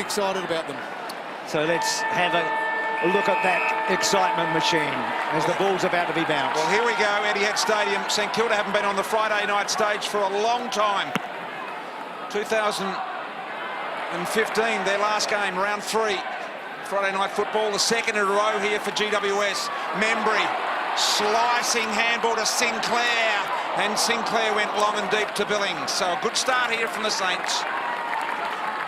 excited about them. So let's have a look at that excitement machine as the ball's about to be bounced. Well, here we go, Etihad Stadium. St Kilda haven't been on the Friday night stage for a long time. 2015, their last game, round 3. Friday night football, the second in a row here for GWS. Membry slicing handball to Sinclair, and Sinclair went long and deep to Billings. So a good start here from the Saints.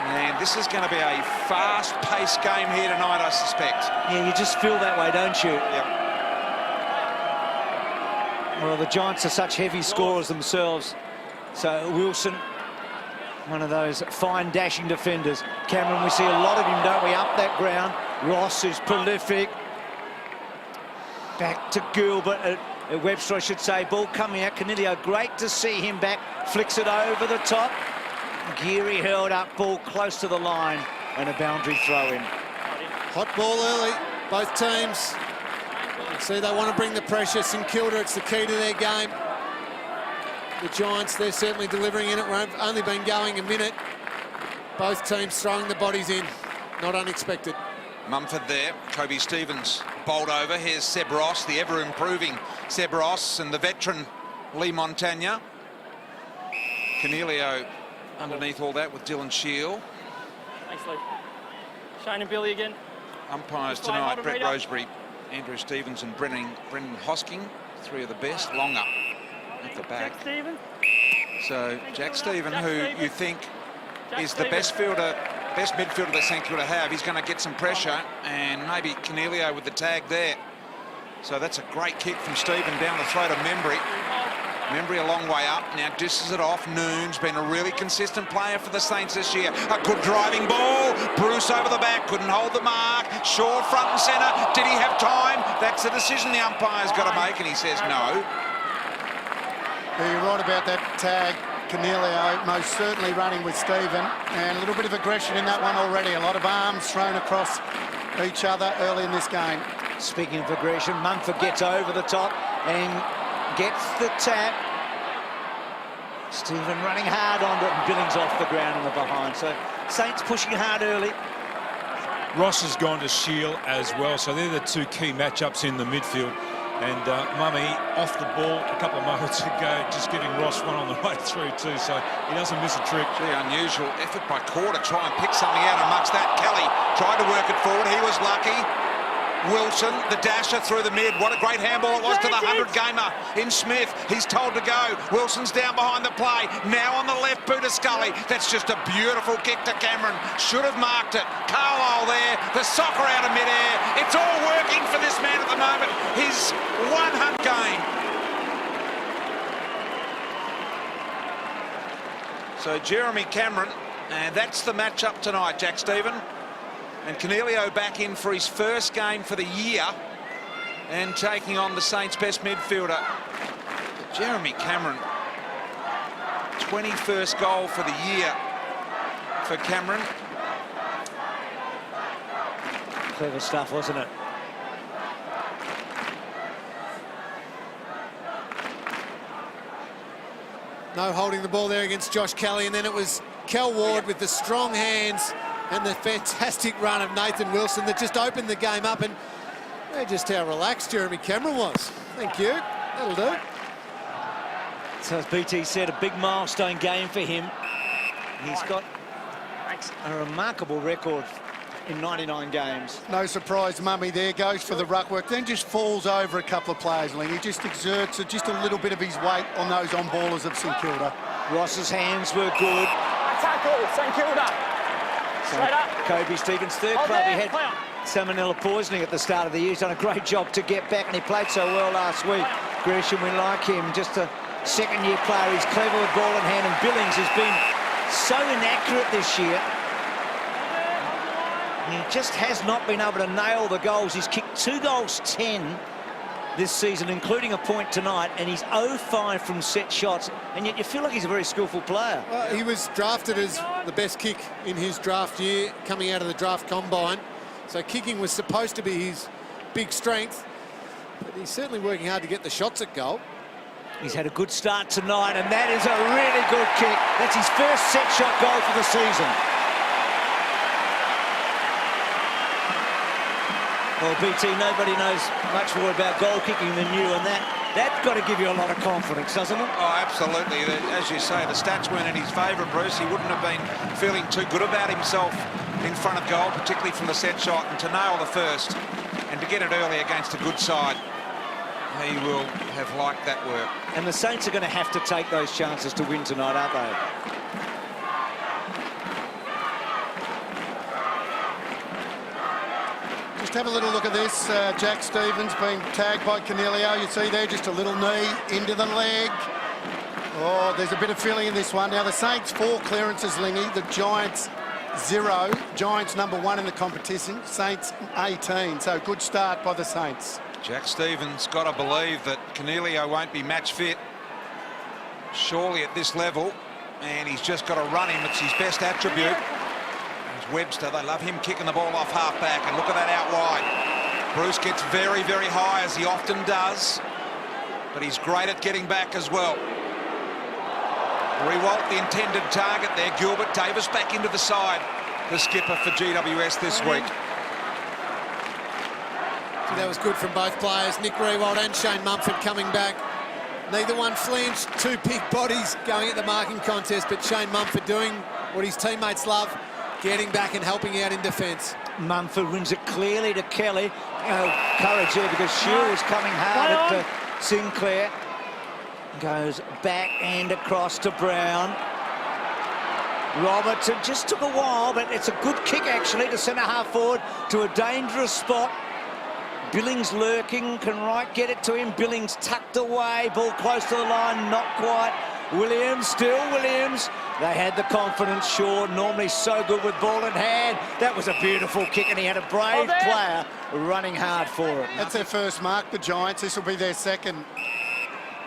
And this is going to be a fast-paced game here tonight, I suspect. Yeah, you just feel that way, don't you? Yep. Well, the Giants are such heavy scorers themselves. So Wilson, one of those fine dashing defenders. Cameron, we see a lot of him, don't we, up that ground. Ross is prolific. Back to Gilbert, Webster, I should say. Ball coming out. Canilio, great to see him back. Flicks it over the top. Geary held up, ball close to the line, and a boundary throw-in. Hot ball early, both teams. You see, they want to bring the pressure. St Kilda, it's the key to their game. The Giants, they're certainly delivering in it. We've only been going a minute. Both teams throwing the bodies in. Not unexpected. Mumford there, Kobe Stevens bowled over. Here's Seb Ross, the ever-improving Seb Ross, and the veteran Lee Montagna. Canelio underneath all that with Dylan Shield. Thanks, Lee. Shane and Billy again. Umpires tonight, Brett Rosebery, Andrew Stevens and Brendan Hosking. 3 of the best, longer at the back. Jack Stephen. So Jack Stephen, who you think is the best midfielder that St Kilda have, he's going to get some pressure, and maybe Canelio with the tag there. So that's a great kick from Stephen down the throat of Membry. Membry a long way up, now disses it off. Noon's been a really consistent player for the Saints this year. A good driving ball. Bruce over the back, couldn't hold the mark. Shaw front and centre. Did he have time? That's the decision the umpire's got to make, and he says no. Yeah, you're right about that tag. Canelio most certainly running with Stephen, and a little bit of aggression in that one already. A lot of arms thrown across each other early in this game. Speaking of aggression, Mumford gets over the top and gets the tap. Stephen running hard onto it, and Billings off the ground in the behind. So Saints pushing hard early. Ross has gone to Shield as well, so they're the 2 key matchups in the midfield. And Mummy off the ball a couple of moments ago, just giving Ross one on the way through too, so he doesn't miss a trick. Gee, unusual effort by Qtr to try and pick something out amongst that. Kelly tried to work it forward, he was lucky. Wilson, the dasher through the mid. What a great handball it was to the 100-gamer in Smith. He's told to go. Wilson's down behind the play. Now on the left boot of Scully. That's just a beautiful kick to Cameron. Should have marked it. Carlisle there. The soccer out of midair. It's all working for this man at the moment. His 100 game. So Jeremy Cameron, and that's the matchup tonight, Jack Stephen. And Canelio back in for his first game for the year and taking on the Saints' best midfielder. Jeremy Cameron, 21st goal for the year for Cameron. Clever stuff, wasn't it? No holding the ball there against Josh Kelly, and then it was Kel Ward with the strong hands and the fantastic run of Nathan Wilson that just opened the game up, and just how relaxed Jeremy Cameron was. Thank you. That'll do. So as BT said, a big milestone game for him. He's got a remarkable record in 99 games. No surprise, Mummy there, goes for the ruck work, then just falls over a couple of players. He just exerts just a little bit of his weight on those on-ballers of St Kilda. Ross's hands were good. Tackle, St Kilda. Straight up. Kobe Stevens' third club. He had salmonella poisoning at the start of the year. He's done a great job to get back, and he played so well last week. Gresham, we like him. Just a second-year player. He's clever with ball in hand, and Billings has been so inaccurate this year. He just has not been able to nail the goals. He's kicked 2 goals 10 this season, including a point tonight, and he's 0-5 from set shots, and yet you feel like he's a very skillful player. Well, he was drafted as the best kick in his draft year, coming out of the draft combine. So kicking was supposed to be his big strength, but he's certainly working hard to get the shots at goal. He's had a good start tonight, and that is a really good kick. That's his first set shot goal for the season. Well, BT, nobody knows much more about goal kicking than you, and that's got to give you a lot of confidence, doesn't it? Oh, absolutely. As you say, the stats weren't in his favour, Bruce. He wouldn't have been feeling too good about himself in front of goal, particularly from the set shot, and to nail the first and to get it early against a good side. He will have liked that work. And the Saints are going to have to take those chances to win tonight, aren't they? Just have a little look at this. Jack Stevens being tagged by Canelio. You see there, just a little knee into the leg. Oh, there's a bit of feeling in this one. Now, the Saints 4 clearances, Lingy. The Giants 0. Giants #1 in the competition. Saints 18. So good start by the Saints. Jack Stevens got to believe that Canelio won't be match fit, surely at this level, and he's just got to run him. It's his best attribute. There's Webster. They love him kicking the ball off half-back, and look at that out wide. Bruce gets very, very high, as he often does, but he's great at getting back as well. Rewalt, the intended target there. Gilbert Davis back into the side, the skipper for GWS this week. That was good from both players, Nick Rewalt and Shane Mumford coming back. Neither one flinched, 2 big bodies going at the marking contest, but Shane Mumford doing what his teammates love, getting back and helping out in defence. Mumford wins it clearly to Kelly. Courage there because Shew was coming hard at Sinclair. Goes back and across to Brown. Robertson just took a while, but it's a good kick actually to centre half forward to a dangerous spot. Billings lurking, can Wright get it to him? Billings tucked away, ball close to the line, not quite. Williams, still Williams. They had the confidence, Shaw, normally so good with ball in hand. That was a beautiful kick, and he had a brave player running hard for it. That's their first mark, the Giants. This will be their second.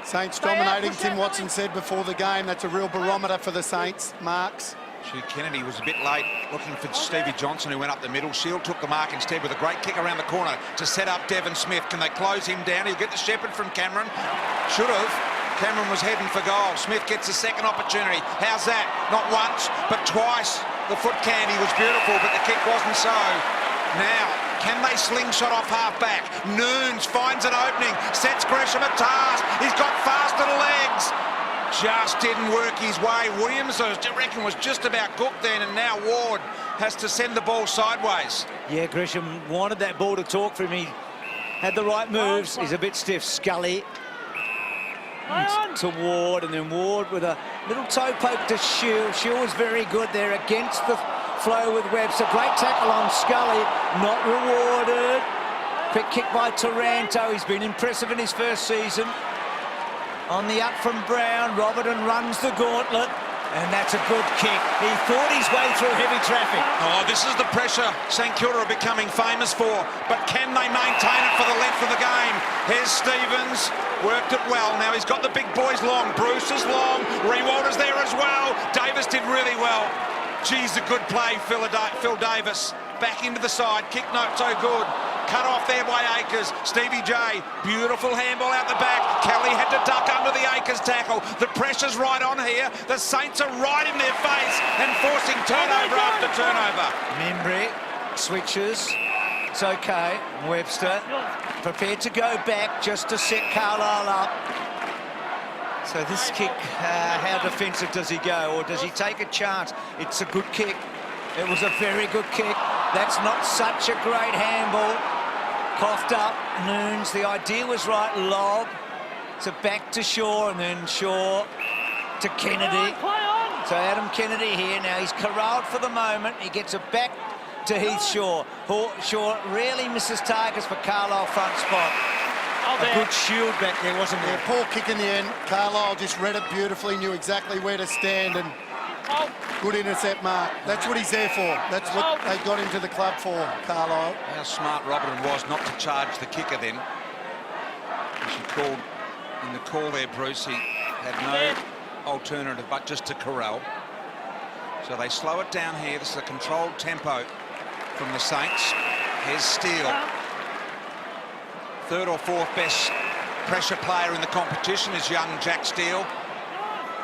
Saints dominating, Tim Watson said before the game. That's a real barometer for the Saints, marks. Kennedy was a bit late looking for Stevie Johnson, who went up the middle. Shield took the mark instead with a great kick around the corner to set up Devon Smith. Can they close him down? He'll get the shepherd from Cameron. Should have. Cameron was heading for goal. Smith gets a second opportunity. How's that? Not once, but twice. The foot candy was beautiful, but the kick wasn't so. Now, can they slingshot off half-back? Noons finds an opening, sets Gresham a task. He's got faster legs. Just didn't work his way. Williams, I reckon, was just about cooked then, and now Ward has to send the ball sideways. Yeah, Gresham wanted that ball to talk for him. He had the right moves. He's a bit stiff. Scully to Ward, and then Ward with a little toe poke to Shield. Shield was very good there against the flow with Webster. Great tackle on Scully, not rewarded. Quick kick by Taranto. He's been impressive in his first season. On the up from Brown, Robertson runs the gauntlet, and that's a good kick. He fought his way through heavy traffic. Oh, this is the pressure St Kilda are becoming famous for, but can they maintain it for the length of the game? Here's Stevens, worked it well. Now he's got the big boys long. Bruce is long, Rewalt is there as well. Davis did really well. Geez, a good play, Phil Davis. Back into the side, kick not so good. Cut off there by Akers. Stevie J, beautiful handball out the back. Kelly had to duck under the Akers tackle. The pressure's right on here. The Saints are right in their face and forcing turnover after turnover. Membry switches. It's okay. Webster prepared to go back just to set Carlisle up. So this kick, how defensive does he go, or does he take a chance? It's a good kick. It was a very good kick. That's not such a great handball. Coughed up, Noons, the idea was right, lob. So back to Shaw, and then Shaw to Kennedy. So Adam Kennedy here, now he's corralled for the moment. He gets it back to Heath Shaw. Shaw really misses targets for Carlisle front spot. A good shield back there, wasn't there? Yeah, poor kick in the end. Carlisle just read it beautifully, knew exactly where to stand, and good intercept mark. That's what he's there for. That's what they got him to the club for, Carlisle. How smart Robertson was not to charge the kicker then. She called, in the call there, Bruce, he had no alternative but just to corral. So they slow it down here. This is a controlled tempo from the Saints. Here's Steele. Third or fourth best pressure player in the competition is young Jack Steele.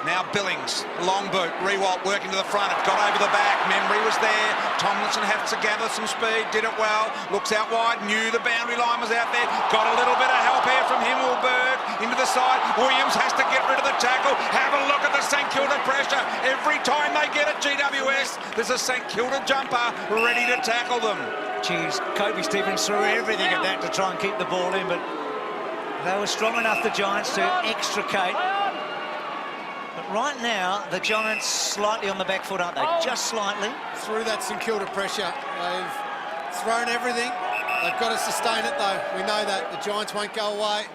Now Billings, long boot, Rewalt working to the front, it got over the back, Membry was there, Tomlinson had to gather some speed, did it well, looks out wide, knew the boundary line was out there, got a little bit of help here from Himmelberg, into the side, Williams has to get rid of the tackle, have a look at the St Kilda pressure, every time they get it, GWS, there's a St Kilda jumper ready to tackle them. Geez, Kobe Stevens threw everything at that to try and keep the ball in, but they were strong enough, the Giants, to extricate. But right now, the Giants slightly on the back foot, aren't they? Just slightly. Through that St Kilda pressure, they've thrown everything. They've got to sustain it, though. We know that. The Giants won't go away.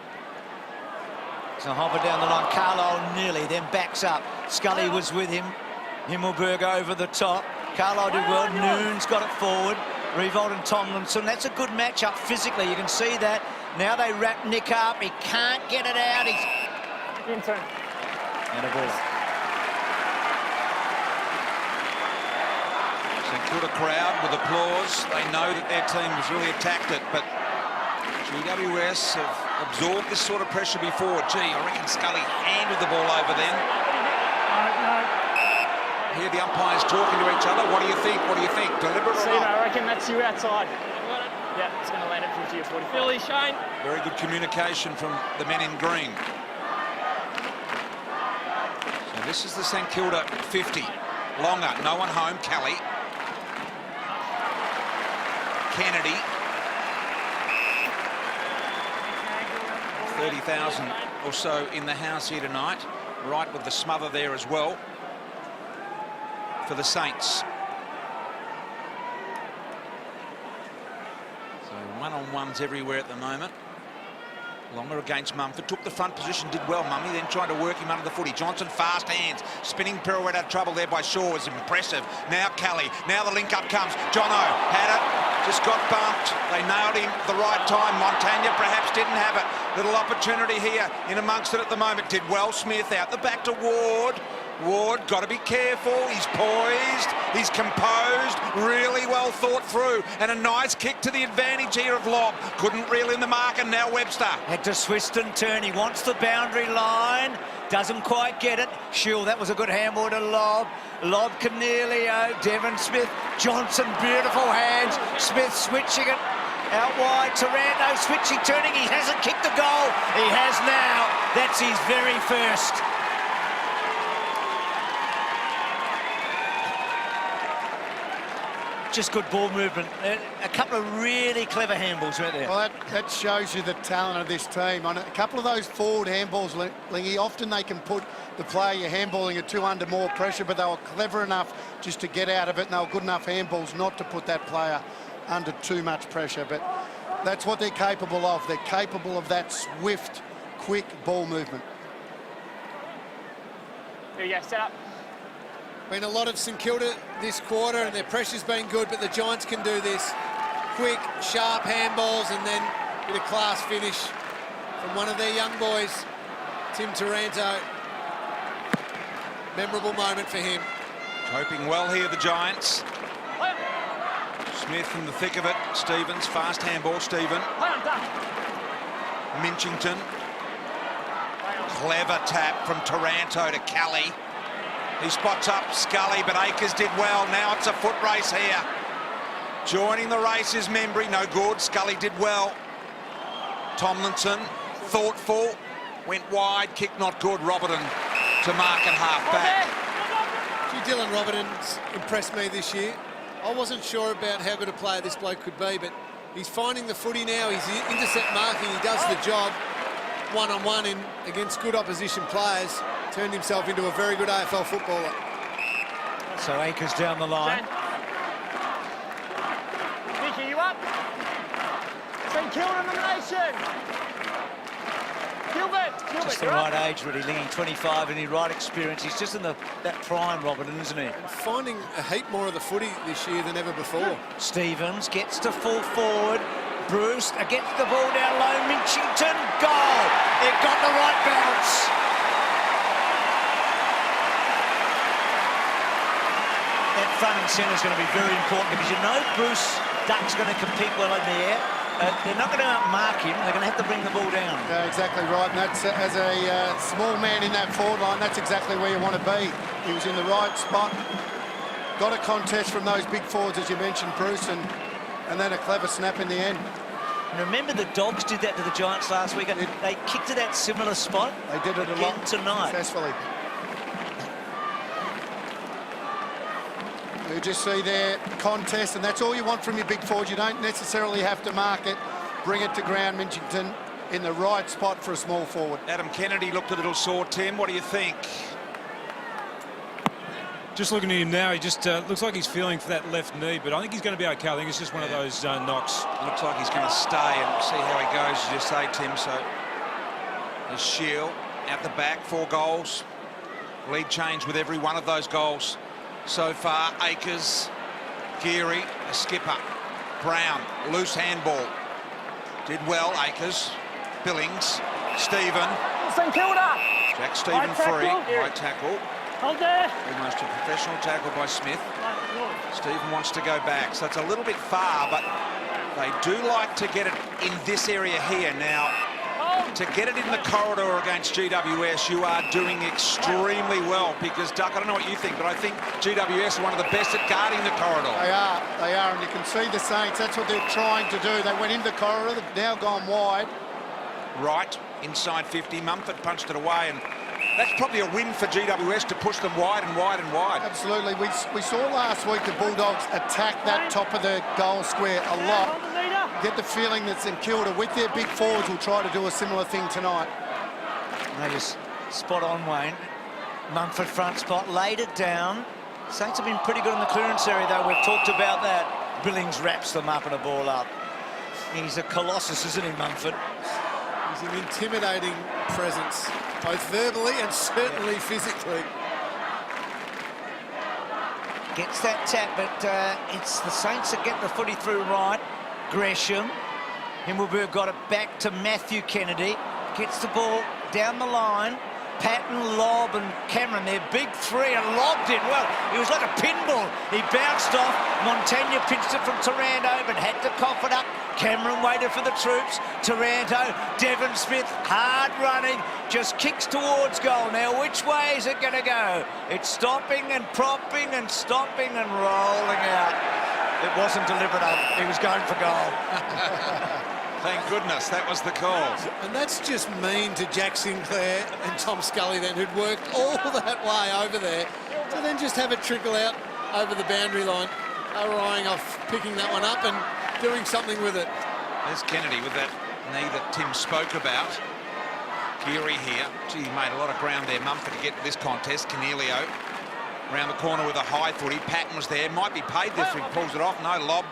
So hopper down the line, Carlisle nearly, then backs up. Scully was with him. Himmelberg over the top. Carlisle did well. Noon's got it forward. Revolt and Tomlinson. That's a good matchup physically. You can see that. Now they wrap Nick up. He can't get it out. He's In turn. and a ball. St Kilda crowd with applause. They know that their team has really attacked it, but GWS have absorbed this sort of pressure before. Gee, I reckon Scully handed the ball over then. Hear the umpires talking to each other. What do you think? What do you think? Deliberate or Steve, not? I reckon that's you outside. Yeah, it's going to land at 50 or 40. Philly, Shane. Very good communication from the men in green. So this is the St Kilda 50. Longer, no one home. Kelly. Kennedy. 30,000 or so in the house here tonight. Right with the smother there as well for the Saints. So one-on-ones everywhere at the moment. Longer against Mumford, took the front position, did well, Mummy, then tried to work him under the footy. Johnson, fast hands, spinning pirouette out of trouble there by Shaw was impressive. Now Kelly, now the link-up comes. Jono had it, just got bumped. They nailed him the right time. Montagna perhaps didn't have it. Little opportunity here in amongst it at the moment. Did well, Smith out the back to Ward. Ward, got to be careful. He's poised, he's composed, really well thought through, and a nice kick to the advantage here of Lobb. Couldn't reel in the mark, and now Webster. Had to twist and turn. He wants the boundary line. Doesn't quite get it. Shield, that was a good handball to Lobb. Lobb, Cornelio, Devon Smith, Johnson, beautiful hands. Smith switching it out wide. Taranto switching, turning. He hasn't kicked the goal. He has now. That's his very first. Just good ball movement. A couple of really clever handballs right there. Well, that shows you the talent of this team. On a couple of those forward handballs, Lingy, often they can put the player you're handballing at 2 under more pressure, but they were clever enough just to get out of it, and they were good enough handballs not to put that player under too much pressure. But that's what they're capable of. They're capable of that swift, quick ball movement. Here you go, set up. Been a lot of St Kilda this quarter, and their pressure's been good, but the Giants can do this. Quick, sharp handballs, and then a bit of class finish from one of their young boys, Tim Taranto. Memorable moment for him. Hoping well here, the Giants. Smith in the thick of it. Stevens, fast handball, Stephen. Minchington. Clever tap from Taranto to Kelly. He spots up Scully, but Akers did well. Now it's a foot race here. Joining the race is Membry. No good. Scully did well. Tomlinson, thoughtful. Went wide. Kick not good. Robertson to mark at half-back. Dylan Robertson's impressed me this year. I wasn't sure about how good a player this bloke could be, but he's finding the footy now. He's intercept marking. He does the job one-on-one against good opposition players. Turned himself into a very good AFL footballer. So Akers down the line. Vicky, you up? St Kilda nomination. Gilbert, Just the right age, really, Lingy, 25, and the right experience. He's just in that prime, Robertson, isn't he? Finding a heap more of the footy this year than ever before. Stevens gets to full forward. Bruce gets the ball down low. Minchington, goal. It got the right bounce. That front and centre is going to be very important because you know Bruce Duck's going to compete well in the air. They're not going to mark him. They're going to have to bring the ball down. Yeah, exactly right. And that's as a small man in that forward line, that's exactly where you want to be. He was in the right spot. Got a contest from those big forwards, as you mentioned, Bruce, and then a clever snap in the end. And remember, the Dogs did that to the Giants last week. They kicked to that similar spot. They did it a lot tonight. Successfully. You just see their contest, and that's all you want from your big forward. You don't necessarily have to mark it. Bring it to ground, Minchington, in the right spot for a small forward. Adam Kennedy looked a little sore, Tim. What do you think? Just looking at him now, he just looks like he's feeling for that left knee, but I think he's going to be okay. I think it's just one of those knocks. Looks like he's going to stay and see how he goes, as you say, Tim. So there's Shield out the back, 4 goals. Lead change with every one of those goals so far. Akers, Geary, a skipper. Brown, loose handball. Did well, Akers. Billings, Stephen. St Kilda. Jack Stephen free, right tackle. Hold there. Almost a professional tackle by Smith. Stephen wants to go back, so it's a little bit far, but they do like to get it in this area here. Now, to get it in the corridor against GWS, you are doing extremely well, because, Duck, I don't know what you think, but I think GWS are one of the best at guarding the corridor. They are, and you can see the Saints, that's what they're trying to do. They went in the corridor, they've now gone wide. Right, inside 50, Mumford punched it away, and that's probably a win for GWS to push them wide and wide and wide. Absolutely. We saw last week the Bulldogs attack that top of the goal square a lot. Get the feeling that St Kilda, with their big forwards, will try to do a similar thing tonight. They just spot on, Wayne. Mumford front spot, laid it down. Saints have been pretty good in the clearance area, though. We've talked about that. Billings wraps them up and a ball up. He's a colossus, isn't he, Mumford? He's an intimidating presence, both verbally and certainly physically. Gets that tap, but it's the Saints that get the footy through right. Gresham. Himmelberg got it back to Matthew Kennedy. Gets the ball down the line. Patton, Lobb and Cameron, their big three, and lobbed it. Well, it was like a pinball. He bounced off. Montagna pinched it from Taranto, but had to cough it up. Cameron waited for the troops. Taranto, Devon Smith, hard running, just kicks towards goal. Now, which way is it going to go? It's stopping and propping and stopping and rolling out. It wasn't deliberate. He was going for goal. Thank goodness that was the call. And that's just mean to Jack Sinclair and Tom Scully then, who'd worked all that way over there, to then just have it trickle out over the boundary line. They were eyeing off picking that one up and doing something with it. There's Kennedy with that knee that Tim spoke about. Geary here. Gee, he made a lot of ground there, Mumford, to get to this contest. Cornelio around the corner with a high footy. Patton was there. Might be paid this if he pulls it off. No, Lobb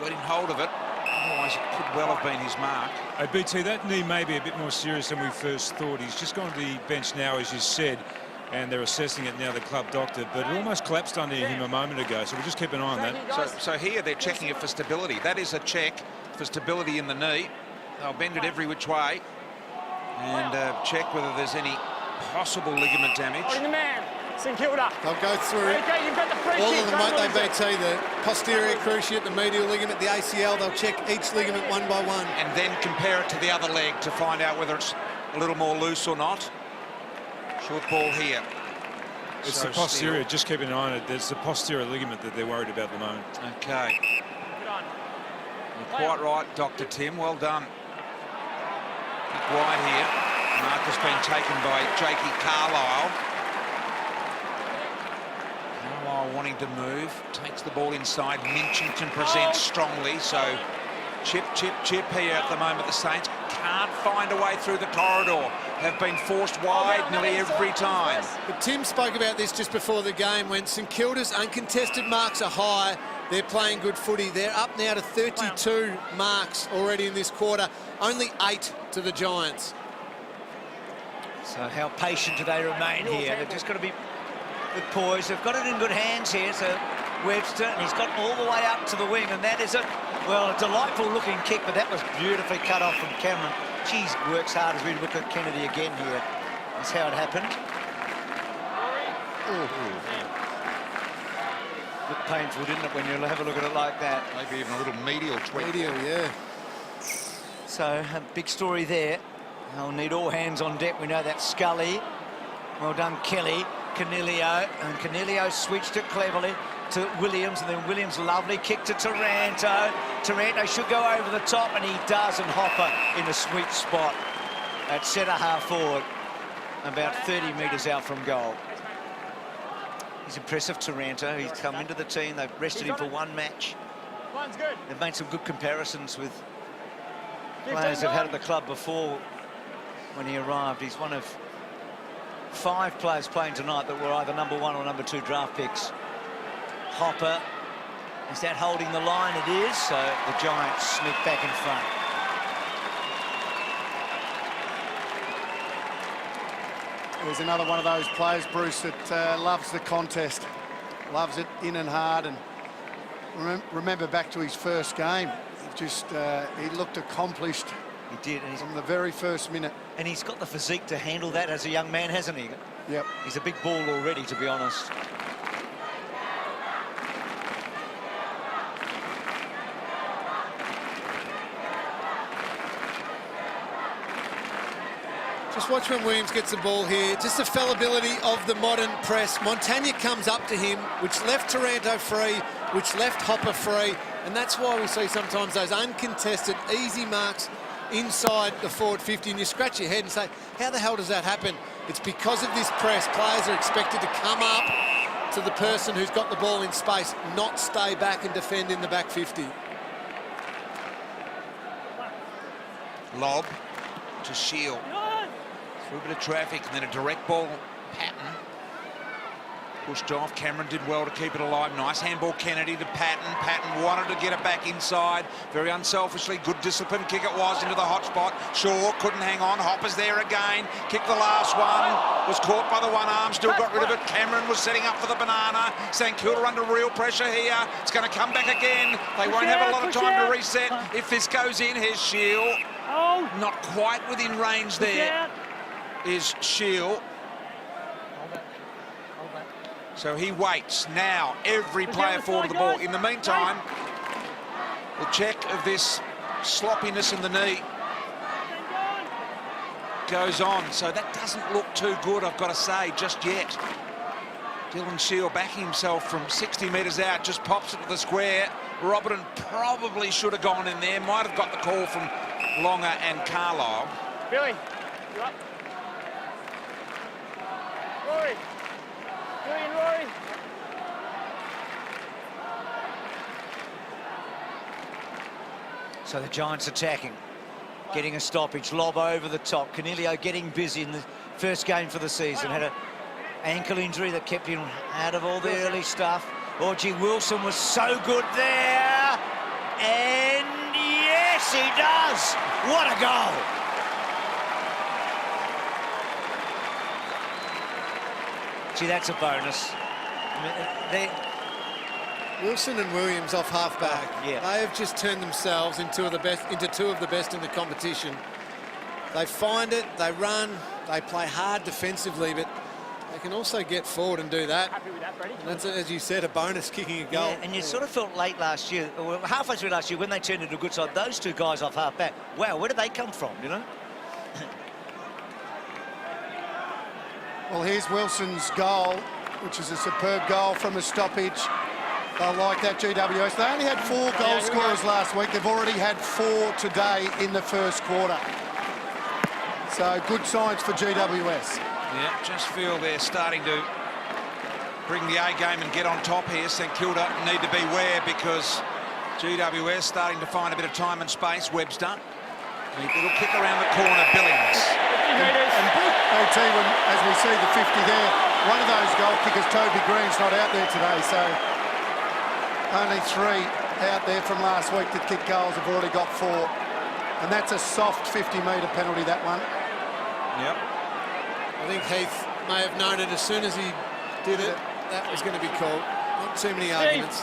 got in hold of it. Otherwise, it could well have been his mark. Hey, BT, that knee may be a bit more serious than we first thought. He's just gone to the bench now, as you said, and they're assessing it now, the club doctor, but it almost collapsed under him a moment ago, so we'll just keep an eye on that. So here they're checking it for stability. That is a check for stability in the knee. They'll bend it every which way and check whether there's any possible ligament damage. In the man. St Kilda. They'll go through Okay, you've got the free all kick. of them, won't they, BT? The posterior cruciate, the medial ligament, the ACL. They'll check each ligament one by one. And then compare it to the other leg to find out whether it's a little more loose or not. Short ball here. It's So the posterior, still. just keep an eye on it. There's the posterior ligament that they're worried about at the moment. Okay. Good on. You're quite right, Dr. Tim. Well done. Kick wide here. Mark has been taken by Jakey Carlisle. Carlisle wanting to move. Takes the ball inside. Minchington presents strongly. So chip, chip, chip here at the moment. The Saints can't find a way through the corridor. Have been forced wide nearly every time. But Tim spoke about this just before the game, when St Kilda's uncontested marks are high. They're playing good footy. They're up now to 32 marks already in this quarter. Only 8 to the Giants. So how patient do they remain here? They've just got to be with poise. They've got it in good hands here. So Webster, and he's got all the way up to the wing, and that is a, well, a delightful looking kick, but that was beautifully cut off from Cameron. Geez, works hard as we look at Kennedy again here. That's how it happened. Looked painful, didn't it, when you have a look at it like that? Maybe even a little medial tweak. Medial, yeah. So a big story there. They'll need all hands on deck. We know that Scully. Well done, Kelly. Canelio, and Canelio switched it cleverly to Williams, and then Williams, lovely kick to Taranto. Taranto should go over the top, and he does, and Hopper in a sweet spot at centre half forward, about 30 metres out from goal. He's impressive, Taranto. He's come into the team. They've rested him for one match. One's good. They've made some good comparisons with players they've had at the club before when he arrived. He's one of 5 players playing tonight that were either #1 or #2 draft picks. Hopper, is that holding the line? It is, so the Giants sneak back in front. There's another one of those players, Bruce, that loves the contest, loves it in and hard. And remember back to his first game, he looked accomplished. He did, and from the very first minute. And he's got the physique to handle that as a young man, hasn't he? Yep. He's a big ball already, to be honest. Just watch when Williams gets the ball here. Just the fallibility of the modern press. Montagna comes up to him, which left Taranto free, which left Hopper free. And that's why we see sometimes those uncontested, easy marks inside the forward 50, and you scratch your head and say, how the hell does that happen? It's because of this press. Players are expected to come up to the person who's got the ball in space, not stay back and defend in the back 50. Lob to Shield. Through a bit of traffic, and then a direct ball pattern. Pushed off. Cameron did well to keep it alive. Nice handball, Kennedy to Patton. Patton wanted to get it back inside. Very unselfishly. Good discipline kick it was into the hot spot. Shaw couldn't hang on. Hopper's there again. Kicked the last one. Was caught by the one arm. Still got rid of it. Cameron was setting up for the banana. St Kilda under real pressure here. It's going to come back again. They won't have a lot of time to reset. If this goes in, here's Shield. Not quite within range there. Is Shield. So he waits now. Every player forward of the ball. In the meantime, the check of this sloppiness in the knee goes on. So that doesn't look too good, I've got to say, just yet. Dylan Shield backing himself from 60 metres out, just pops it to the square. Robertson probably should have gone in there. Might have got the call from Longer and Carlisle. Billy, you up? Rory. Billy and Rory. So the Giants attacking, getting a stoppage, lob over the top. Canelio getting busy in the first game for the season. Had an ankle injury that kept him out of all the early stuff. Orgy Wilson was so good there. And yes, he does. What a goal. Gee, that's a bonus. I mean, Wilson and Williams off half-back. Yeah. They have just turned themselves into two of the best in the competition. They find it, they run, they play hard defensively, but they can also get forward and do that. Happy with that, Freddie? And that's, as you said, a bonus kicking a goal. yeah, and you sort of felt late last year, or halfway through last year, when they turned into a good side, those two guys off half-back, wow, where did they come from, you know? Well, here's Wilson's goal, which is a superb goal from a stoppage. I like that, GWS. They only had 4 goal scorers last week. They've already had 4 today in the first quarter. So good signs for GWS. Yeah, just feel they're starting to bring the A game and get on top here. St Kilda need to beware because GWS starting to find a bit of time and space. Webster, little kick around the corner, Billings. And OT, as we see the 50 there, one of those goal kickers, Toby Green's not out there today, so only 3 out there from last week that kicked goals, have already got 4. And that's a soft 50-metre penalty, that one. Yep. I think Heath may have known it as soon as he did it. That was going to be called. Not too many arguments.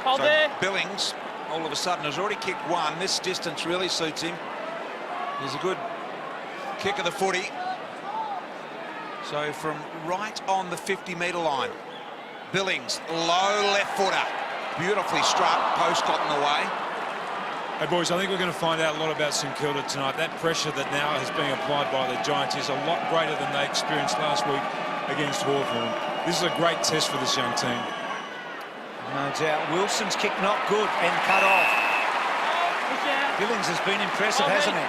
Hold So there. Billings, all of a sudden, has already kicked 1. This distance really suits him. He's a good kick of the footy. So from right on the 50-metre line, Billings, low left footer, beautifully struck, post got in the way. Hey, boys, I think we're going to find out a lot about St Kilda tonight. That pressure that now is being applied by the Giants is a lot greater than they experienced last week against Hawthorn. This is a great test for this young team. No doubt. Wilson's kick not good and cut off. Billings has been impressive, hasn't he?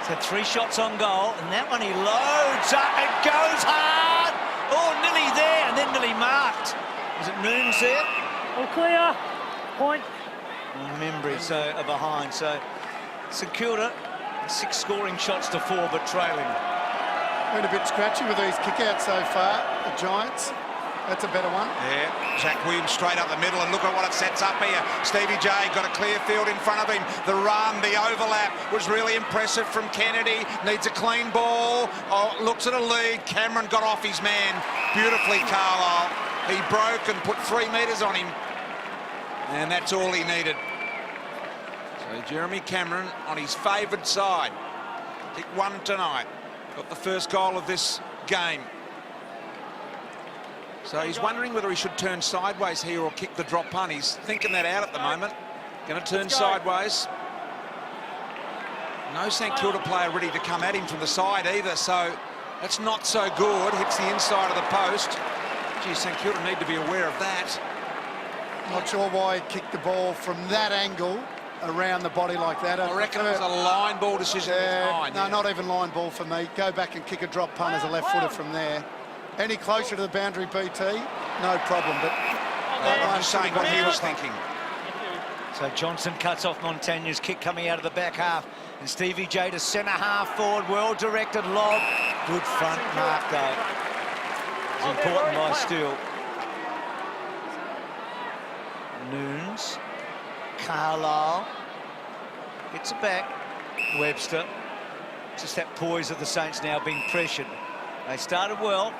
He's had 3 shots on goal, and that one he loads up and goes hard. Oh, nearly there, and then nearly marked. Is it Noons there? All clear. Point. Membry so behind. So St Kilda 6 scoring shots to 4, but trailing. Been a bit scratchy with these kickouts so far, the Giants. That's a better one. Yeah, Jack Williams straight up the middle, and look at what it sets up here. Stevie J got a clear field in front of him. The run, the overlap was really impressive from Kennedy. Needs a clean ball. Oh, looks at a lead. Cameron got off his man beautifully, Carlisle. He broke and put 3 metres on him. And that's all he needed. So Jeremy Cameron on his favoured side. Kick 1 tonight. Got the first goal of this game. So he's wondering whether he should turn sideways here or kick the drop punt. He's thinking that out at the moment. Going to turn sideways. No St Kilda player ready to come at him from the side either, so that's not so good. Hits the inside of the post. Gee, St Kilda need to be aware of that. Not sure why he kicked the ball from that angle around the body like that. I reckon it was a line ball decision. No, not even line ball for me. Go back and kick a drop punt as a left footer from there. Any closer to the boundary, BT, no problem. But I'm just saying what he was thinking. So Johnson cuts off Montagne's kick coming out of the back half. And Stevie J to centre half forward. Well-directed lob. Good front mark, though. It's important by Steele. Noons. Carlisle. Gets it back. Webster. Just that poise of the Saints now being pressured. They started well,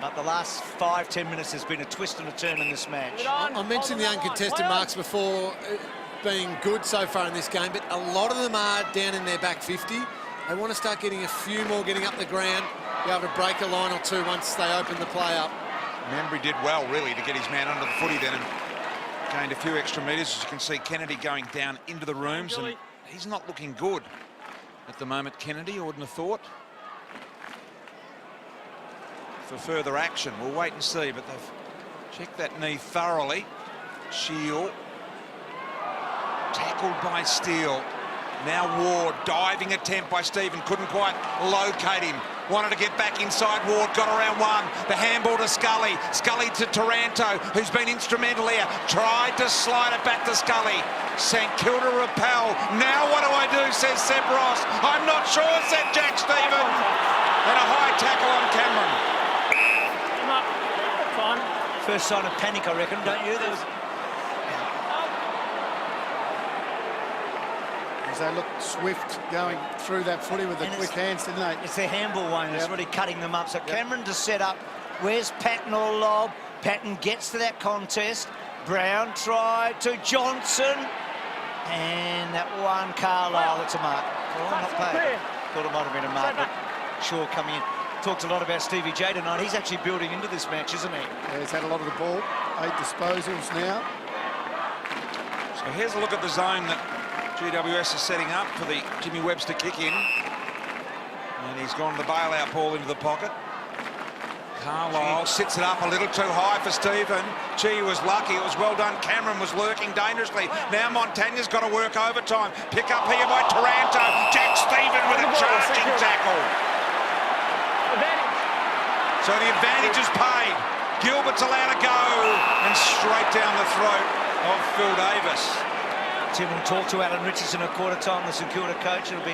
but the last 5-10 minutes has been a twist and a turn in this match. I mentioned the uncontested marks before being good so far in this game, but a lot of them are down in their back 50. They want to start getting a few more getting up the ground, be able to break a line or two once they open the play up. Membry did well, really, to get his man under the footy then and gained a few extra metres. As you can see, Kennedy going down into the rooms, and he's not looking good at the moment, Kennedy, I wouldn't have thought. For further action, we'll wait and see, but they've checked that knee thoroughly. Shield. Tackled by Steele. Now Ward, diving attempt by Stephen, couldn't quite locate him. Wanted to get back inside Ward, got around one. The handball to Scully. Scully to Taranto, who's been instrumental here. Tried to slide it back to Scully. St Kilda repel. Now what do I do, says Seb Ross. I'm not sure, said Jack Stephen. And a high tackle on Cameron. First sign of panic, I reckon, don't you? As they looked swift going through that footy with the quick hands, didn't they? It's the handball one that's really cutting them up. So Cameron to set up. Where's Patton or lob? Patton gets to that contest. Brown tried to Johnson. And that one, Carlisle, it's a mark. Well, not paid. Thought it might have been a mark, but Shaw coming in. Talked a lot about Stevie J tonight. He's actually building into this match, isn't he? Yeah, he's had a lot of the ball. 8 disposals now. So here's a look at the zone that GWS is setting up for the Jimmy Webster kick in. And he's gone the bailout ball into the pocket. Carlisle sits it up a little too high for Stephen. Gee, was lucky. It was well done. Cameron was lurking dangerously. Now Montagne's got to work overtime. Pick up here by Taranto. Jack Stephen with a charging tackle. So the advantage is paid. Gilbert's allowed to go, and straight down the throat of Phil Davis. Tim will talk to Alan Richardson at quarter time, the St Kilda coach. It'll be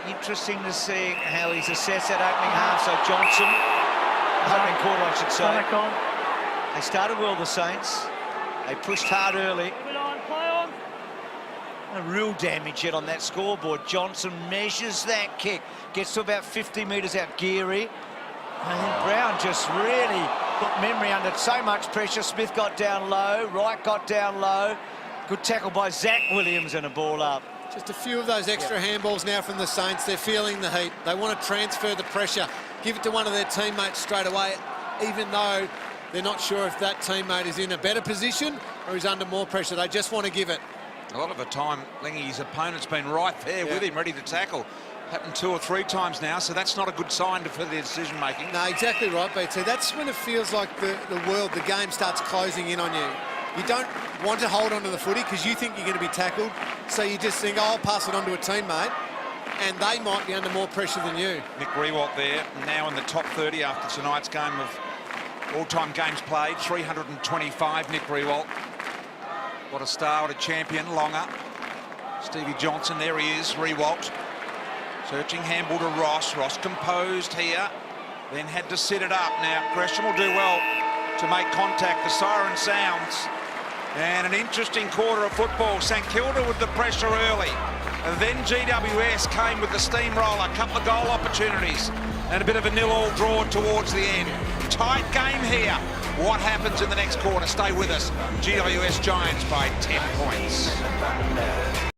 interesting to see how he's assessed that opening half. So Johnson, opening quarter, I should say. They started well, the Saints. They pushed hard early. No real damage yet on that scoreboard. Johnson measures that kick, gets to about 50 metres out. Geary. And then Brown just really put Membry under so much pressure. Smith got down low, Wright got down low. Good tackle by Zach Williams and a ball up. Just a few of those extra handballs now from the Saints. They're feeling the heat. They want to transfer the pressure, give it to one of their teammates straight away, even though they're not sure if that teammate is in a better position or is under more pressure. They just want to give it. A lot of the time, Lingy, his opponent's been right there with him, ready to tackle. Happened 2 or 3 times now, so that's not a good sign for the decision-making. No, exactly right, BT. That's when it feels like the game starts closing in on you. You don't want to hold onto the footy because you think you're going to be tackled, so you just think, oh, I'll pass it on to a teammate, and they might be under more pressure than you. Nick Riewoldt there, now in the top 30 after tonight's game of all-time games played. 325, Nick Riewoldt. What a star, what a champion. Longer. Stevie Johnson, there he is, Riewoldt. Searching handball to Ross. Ross composed here, then had to set it up. Now, Gresham will do well to make contact. The siren sounds. And an interesting quarter of football. St Kilda with the pressure early. And then GWS came with the steamroller. A couple of goal opportunities. And a bit of a 0-0 draw towards the end. Tight game here. What happens in the next quarter? Stay with us. GWS Giants by 10 points.